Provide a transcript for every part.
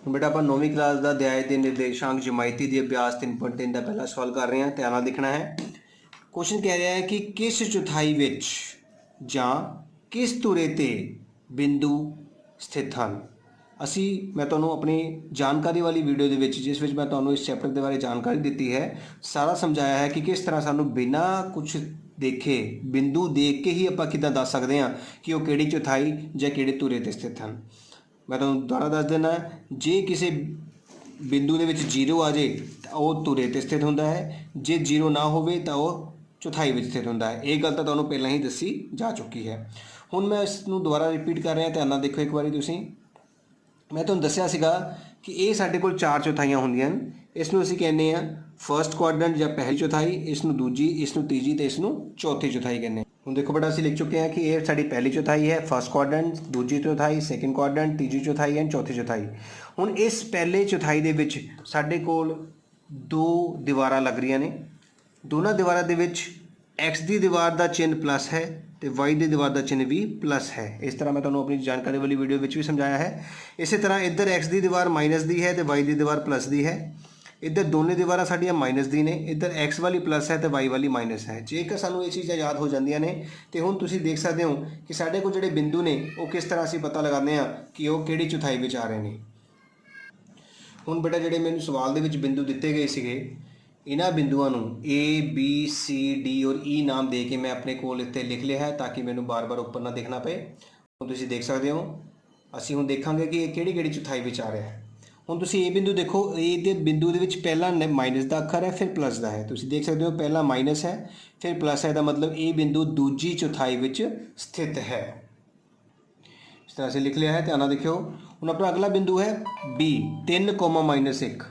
बेटा आप 9वीं क्लास का अध्याय के निर्देशांक जमायती के अभ्यास 3.3 का पहला सवाल कर रहे हैं। ध्यान नाल देखना है। क्वेश्चन कह रहा है कि किस चौथाई विच जां किस धुरे ते बिंदु स्थित हैं। मैं तुहानूं अपनी जानकारी वाली वीडियो दे विच जिस विच मैं तुहानूं इस चैप्टर के बारे जानकारी दी है, सारा समझाया है कि किस तरह सानूं बिना कुछ देखे बिंदु देख के ही आपां किदां दस सकते हैं कि वह किहड़ी चौथाई जां किहड़े धुरे ते स्थित हैं। मैं तुहानूं दुबारा दस देना, जे किसी बिंदु के जीरो आ जाए तो वह धुरे ते स्थित होंदा है, जे जीरो ना होवे तो वह चौथाई में स्थित होंदा है। ये गल तो तुहानूं पहलां ही दसी जा चुकी है। हुण मैं इसनूं दोबारा रिपीट कर रहा। ध्यान नाल देखो एक बारी तुसीं। मैं तुहानूं दस्सिया सीगा कि ये साडे कोल चार चौथाइयां होंदियां हन। इसनूं असीं कहने आ फर्स्ट क्वाड्रेंट या पहली चौथाई, इसनूं दूजी, इसनूं तीजी ते इसनूं चौथी चौथाई कहने। हुण देखो बेटा असीं लिख चुके हैं कि ये साडी पहली चौथाई है, फर्स्ट क्वाड्रेंट, दूजी चौथाई, सैकेंड क्वाड्रेंट, तीजी चौथाई एंड चौथी चौथाई। हुण इस पहले चौथाई दे विच साडे कोल दो दीवारां लग रही ने। दोनों दीवारां दे विच एक्स की दीवार का चिन्ह प्लस है तो वाई की दीवार का चिन्ह भी प्लस है। इस तरह मैं तुहानूं अपनी जानकारी वाली वीडियो में भी समझाया है। इस तरह इधर एक्स की दीवार माइनस दी है तो वाई की दीवार प्लस दी है। इधर दोनों दीवार साडियां माइनस दी ने, इधर एक्स वाली प्लस है तो वाई वाली माइनस है। जेकर सानूं ये चीज़ां याद हो जांदियां ने तो हुण तुसीं देख सकते हो कि साडे कोल जिहड़े बिंदु ने वो किस तरह असीं पता लगाते हैं कि वो किहड़ी चौथाई विच आ रहे हैं। हुण बेटा जिहड़े मैनूं सवाल दे विच बिंदु दिते गए सीगे, इन्हां बिंदुआं नूं ए बी सी डी और ई नाम दे के मैं अपने कोल इत्थे लिख लिया है ताकि मैनूं बार बार उपर ना देखना पे। हुण तुसीं देख सकते हो। असीं हुण देखांगे कि ये किहड़ी किहड़ी चौथाई विच आ रहा है। हुण तुसीं ए बिंदु देखो, ए दे बिंदु दे विच पहला माइनस का अखर है, फिर प्लस का है। तुसीं देख सकते हो पहला माइनस है फिर प्लस है, मतलब ये बिंदु दूजी चौथाई विच स्थित है। इस तरह से लिख लिया है। ध्यान नाल देखियो। हुण अपना अगला बिंदु है बी, 3,-1।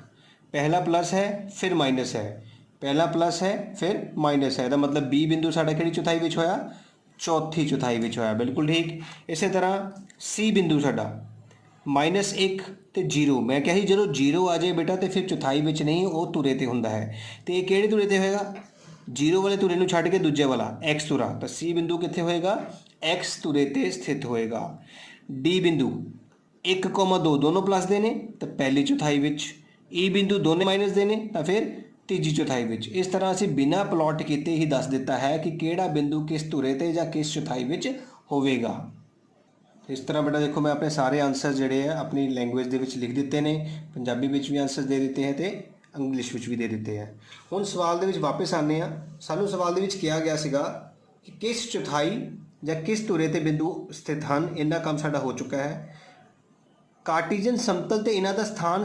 पहला प्लस है फिर माइनस है, पहला प्लस है फिर माइनस है, मतलब बी बिंदु साडा किहड़ी चौथाई विच होया, चौथी चौथाई विच होया। बिल्कुल ठीक। इस तरह सी बिंदु साडा -1 तो जीरो। मैं क्या ही जो जीरो आ जाए बेटा तो फिर चौथाई विच नहीं, वो धुरे ते हुंदा है। तो ये किहड़े धुरे ते होएगा, जीरो वाले धुरे नूं छड्ड के दूजे वाला एक्स धुरा। तो सी बिंदु कित्थे होएगा, एक्स धुरे ते स्थित होएगा। डी बिंदु 1,2 दोनों प्लस दे ने तो पहली चौथाई विच, ई बिंदु दोनों माइनस दे ने तो फिर तीजी चौथाई विच। इस तरह असीं बिना प्लॉट कीते ही दस दिता है कि किहड़ा बिंदु किस धुरे ते जां किस चौथाई विच होवेगा। इस तरह बेटा देखो मैं अपने सारे आंसर जिहड़े है अपनी लैंग्वेज दे विच लिख दिते ने, पंजाबी विच भी आंसर दे दिते हैं तो इंग्लिश विच भी दे दिते हैं। हुण सवाल दे विच वापस आने आ। सानूं सवाल दे विच कहा गया सीगा कि किस चौथाई जां किस धुरे ते बिंदु स्थित हैं। इन्ना काम साडा हो चुका है। कार्टीजन समतल ते इन्हां दा स्थान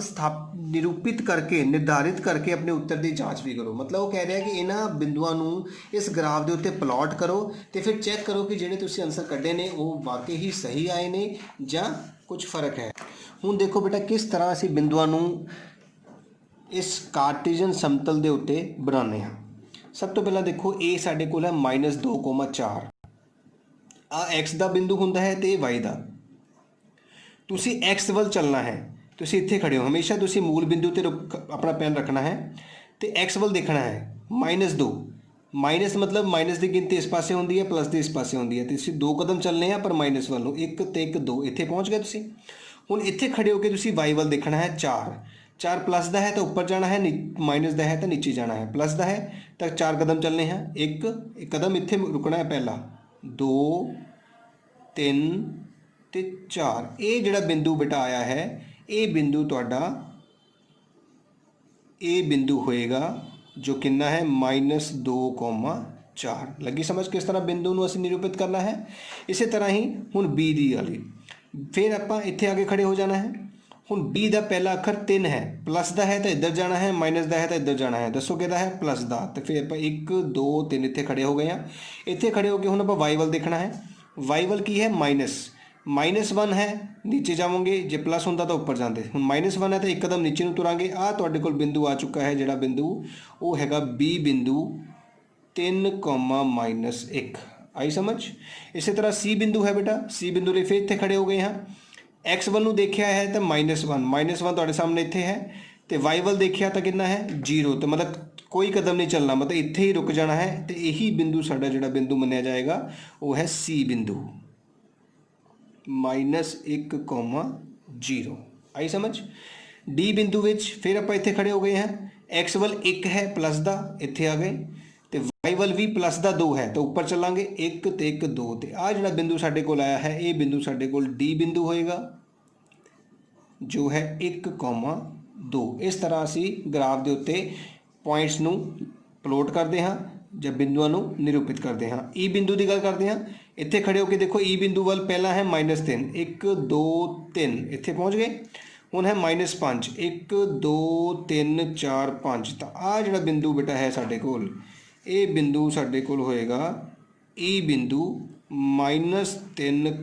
निरूपित करके निर्धारित करके अपने उत्तर की जांच भी करो। मतलब वो कह रहा है कि इन्हां बिंदुआं नूं इस ग्राफ के उत्ते प्लॉट करो तो फिर चैक करो कि जिहड़े तुसीं आंसर कड्ढे ने वो वाकई ही सही आए ने जां कुछ फर्क है। हुण देखो बेटा किस तरह असीं बिंदुआं नूं इस कार्टीजन समतल के उत्ते बनाने हैं। सब तो पहला देखो ए साडे कोल है -2,4। आ एक्स का बिंदु हुंदा है तो वाई का। तुसी एक्स वल चलना है, तुसी इत्थे खड़े हो, हमेशा तुसी मूल बिंदु ते अपना पैन रखना है तो एक्स वल देखना है। -2 माइनस मतलब माइनस की गिनती इस पासे होंदी है, प्लस की इस पासे होंदी है। तो तुसी 2 कदम चलने हैं पर माइनस वालों, 1 ते 1 2 इत्थे पहुँच गए तुसी। हुण इत्थे खड़े होकर तुसी वाई वल देखना है। 4 प्लस का है तो ऊपर जाना है, माइनस का है तो नीचे जाना है। प्लस का है तो 4 कदम चलने हैं, एक कदम इत्थे रुकना है, पहला 2 3 ते 4। ये जिहड़ा बिंदु बेटा आया है ये बिंदु तुहाडा ये बिंदु होएगा जो कितना है -2,4। लगी समझ किस तरह बिंदु नूं असीं निरूपित करना है। इसी तरह ही हुण बी दी वाली फिर आपां इत्थे आके खड़े हो जाना है। हुण बी का पहला अखर 3 है, प्लस का है तो इधर जाना है, माइनस का है तो इधर जाना है। दसो किहदा है, प्लस का। तो फिर आपां 1 2 3 इत्थे खड़े हो गए हैं। इत्थे खड़े होकर हुण आपां वाई वल देखना है। वाई वल की है -1 है, नीचे जाओगे, जो प्लस होंदा तो ऊपर जाते। हुण -1 है तो एक कदम नीचे नूं तुरांगे। आ तुहाडे कोल बिंदु आ चुका है, जिहड़ा बिंदु वो हैगा बी बिंदु 3,-1 आई समझ। इसी तरह सी बिंदु है बेटा, सी बिंदु लिए फिर इत्थे खड़े हो गए हैं। एक्स वल नूं देखिया है तो -1 तुहाडे सामने इत्थे है तो वाई वल देखिया तो कितना है 0। तो मतलब कोई कदम नहीं चलना, मतलब इत्थे ही रुक जाना है। तो यही बिंदु साडा जिहड़ा बिंदु मन्निया जाएगा वो है सी बिंदु -1,0। आई समझ। डी बिंदु विच फिर आप इत्थे खड़े हो गए हैं, एक्स वल 1 है प्लस का, इत्थे आ गए, तो वाई वल भी प्लस का 2 है, तो उपर चलांगे 1 ते 1 2, तो आ जिहड़ा बिंदु साडे कोल आया है ये बिंदु साडे कोल डी बिंदु होएगा जो है 1,2। इस तरह असी ग्राफ के उत्ते पॉइंट्स नूं प्लॉट करते हाँ जब बिंदुओं नूं निरूपित करते हाँ। ई बिंदु की गल करते हैं, इत्थे खड़े होकर देखो ई बिंदु वाल पहला है -3, 1 2 3, इत्थे पहुँच गए। हुण है -5, 1 2 3 4 5, तो आ जिहड़ा बिंदु बेटा है साडे कोल, ये बिंदु साडे कोल होएगा ई बिंदु -3,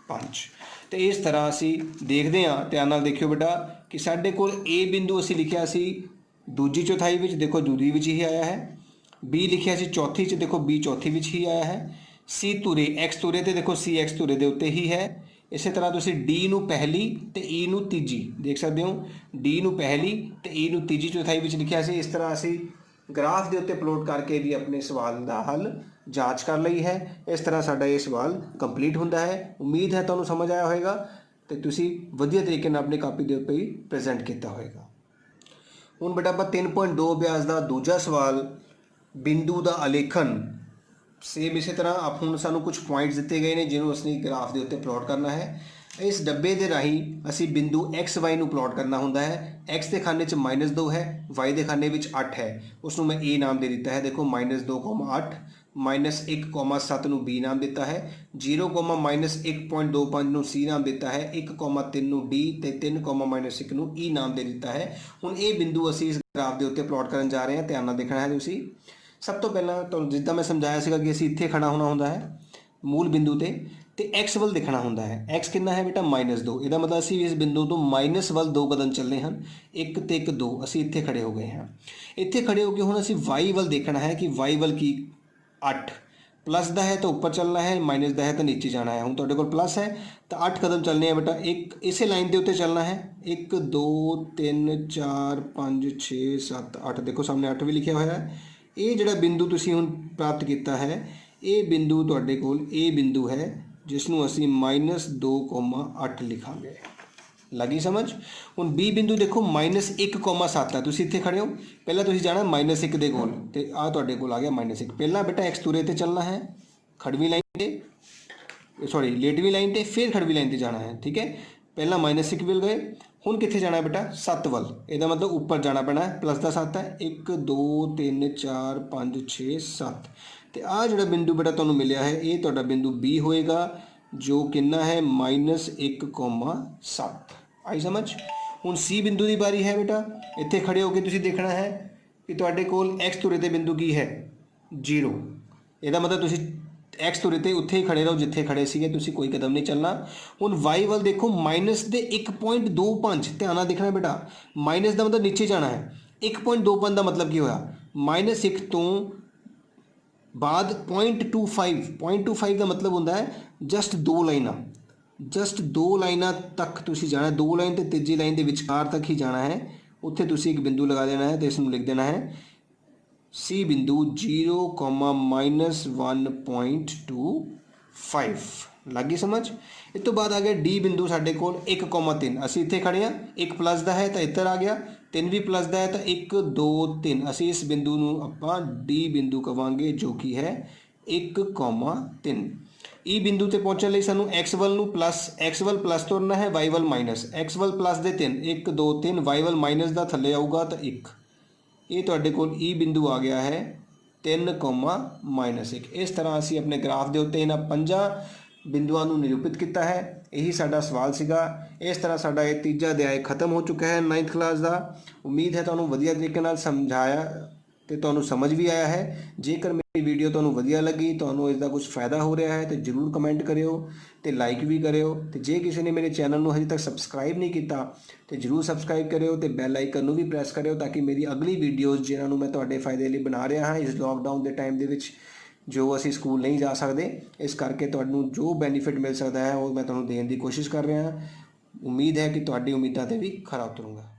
-5। तो इस तरह असी देखते हाँ, ध्यान नाल देखियो बेटा कि साडे कोल ए बिंदु असी लिखिया सी दूजी चौथाई विच, देखो दूजी विच ही आया है। बी लिखिया सी चौथी च, देखो बी चौथी विच ही आया है। सी तुरे एक्स तुरे ते देखो सी एक्स तुरे दे उत्ते ही है। इस तरह तुसी डी नू पहली ते ई नू तीजी देख सकते हो, डी नू पहली ते ई नू तीजी चौथाई विच लिखिया सी। इस तरह असी ग्राफ के उत्ते प्लॉट करके भी अपने सवाल का हल जांच कर ली है। इस तरह साडा ये सवाल कंप्लीट होंदा है। उम्मीद है तुहानूं समझ आया होएगा तो तुसी वधिया तरीके नाल अपनी कापी के उत्ते ही प्रेजेंट किया होएगा। हुण बेटा आपां 3.2 अभ्यास का दूजा सवाल बिंदु का अलेखन, सेम इस तरह आप हुण सानूं कुछ पॉइंट्स दिते गए हैं जिन्होंने असली ग्राफ के उत्ते प्लॉट करना है। इस डब्बे के राही असी बिंदु एक्स वाई नूं प्लॉट करना होंदा है। एक्स के खाने -2 है, वाई के खाने में 8 है, उसनूं मैं ए नाम दे दिता है। देखो -2,8, -1,7 नूं बी नाम दिता है, 0, -1.25 नूं सी नाम दिता है, 1,3 नूं डी ते 3, -1 नूं ई नाम दे दिता है। हुण ये बिंदु असी इस ग्राफ के उत्ते प्लॉट करन जा रहे हैं, ध्यान नाल देखना है तुसी। सब तो पहला तो जिद्दां मैं समझाया सीगा कि असी इत्थे खड़ा होना होंदा है मूल बिंदु ते एक्स वल देखना होंदा है। एक्स कितना है बेटा -2, इसका मतलब असी इस बिंदु तो माइनस वल 2 कदम चलने हैं, 1 ते 1 2, असी इत्थे खड़े हो गए हैं। इत्थे खड़े होकर हुण असी वाई वल देखना है कि वाई वल की 8 प्लस का है तो ऊपर चलना है, माइनस का है तो नीचे जाना है। हुण तुहाडे कोल प्लस है तो 8 कदम चलने हैं बेटा, एक इसे लाइन के उत्ते चलना है, 1 2 3 4 5 6 7 8, देखो सामने 8 भी लिखा हुआ है। ये जिहड़ा बिंदु तुसीं हुण प्राप्त किया है ये बिंदु तुहाडे कोल ए बिंदु है जिसनों असी -2,8 लिखांगे। लगी समझ। हुण बी बिंदु देखो -1,7 है, तुसीं इत्थे खड़े हो, पहला तुसीं जाना -1 दे कोल ते आ तुहाडे कोल आ गया -1। पहला बेटा एक्स तुरे ते चलना है खड़वी लाइन ते, सॉरी लेटवी लाइन ते, फिर खड़वी लाइन ते जाना है, ठीक है। पहला -1 वल गए, हुण कित्थे जाना है बेटा 7 वल, इसदा मतलब ऊपर जाना पैना है, प्लस का 7 है, 1 2 3 4 5 6 7। तो आ जिहड़ा बिंदु बेटा तुहानूं मिलिया है ये तुहाडा बिंदु बी होएगा जो कितना है -1,7। आई समझ। हुण सी बिंदु की बारी है बेटा, इत्थे खड़े होकर तुसीं देखना है कि तुहाडे कोल एक्स तुरे ते बिंदु की है 0, इसदा मतलब तुसीं एक्स तुरे ते उत्थे ही खड़े रहो जिथे खड़े सीगे, तुसीं कोई कदम नहीं चलना। हुण वाई वल देखो -1.25, ध्यान नाल देखना बेटा, माइनस का मतलब नीचे जाना है, 1.25 का मतलब की होया -1 तो बाद 0.25 का मतलब होंदा है जस्ट 2 लाइनां, जस्ट 2 लाइनां तक तुसीं जाना, 2 लाइन तो तीजी लाइन के विचकार तक ही जाना है। उत्थे तुसीं एक बिंदु लगा देना है तो इसनूं लिख देना है सी बिंदु 0, -1.25। लगी समझ। इस तो बाद आ गया डी बिंदु साडे कोल 1,3, असी इत्थे खड़े हाँ, 1 प्लस का है तो इधर आ गया, 3 भी प्लस का है तो 1 2 3, असी इस बिंदु नूं आपां डी बिंदु कवांगे जो कि है 1,3। ई बिंदु ते पहुंचने लई सानूं एक्स वल नूं एक्स वल प्लस तुरना है, वाई वल माइनस, एक्स वल प्लस दे 3 1 2 3, वाई वल माइनस का थले आऊगा तो 1। ये तुहाडे कोल ई बिंदु आ गया है 3, -1। इस तरह असी अपने ग्राफ के उत्ते इन्हां 5 बिंदुओं को निरूपित किया है। यही साडा सवाल सीगा। इस तरह साडा ये तीजा अध्याय खत्म हो चुका है 9th क्लास का। उम्मीद है तुहानूं वधिया तरीके नाल समझाया तो तुहानूं समझ भी आया है। जेकर मेरी वीडियो तुहानूं वधिया लगी, तुहानूं इसका कुछ फायदा हो रहा है तो जरूर कमेंट करियो तो लाइक भी करियो। तो जे किसी ने मेरे चैनल को हजे तक सबसक्राइब नहीं किया तो जरूर सबसक्राइब करियो तो बैल आइकन नूं भी प्रेस करियो ताकि मेरी अगली वीडियोज़ जिन्होंने मैं तुहाडे फायदे लिए बना रहा हाँ इस लॉकडाउन के टाइम दे विच जो असी स्कूल नहीं जा सकते, इस करके तुहानूं जो बेनीफिट मिल सकता है वो मैं तुहानूं देण दी कोशिश कर रहा। उम्मीद है कि तुहाडी उम्मीदां ते भी खरा उतरूंगा।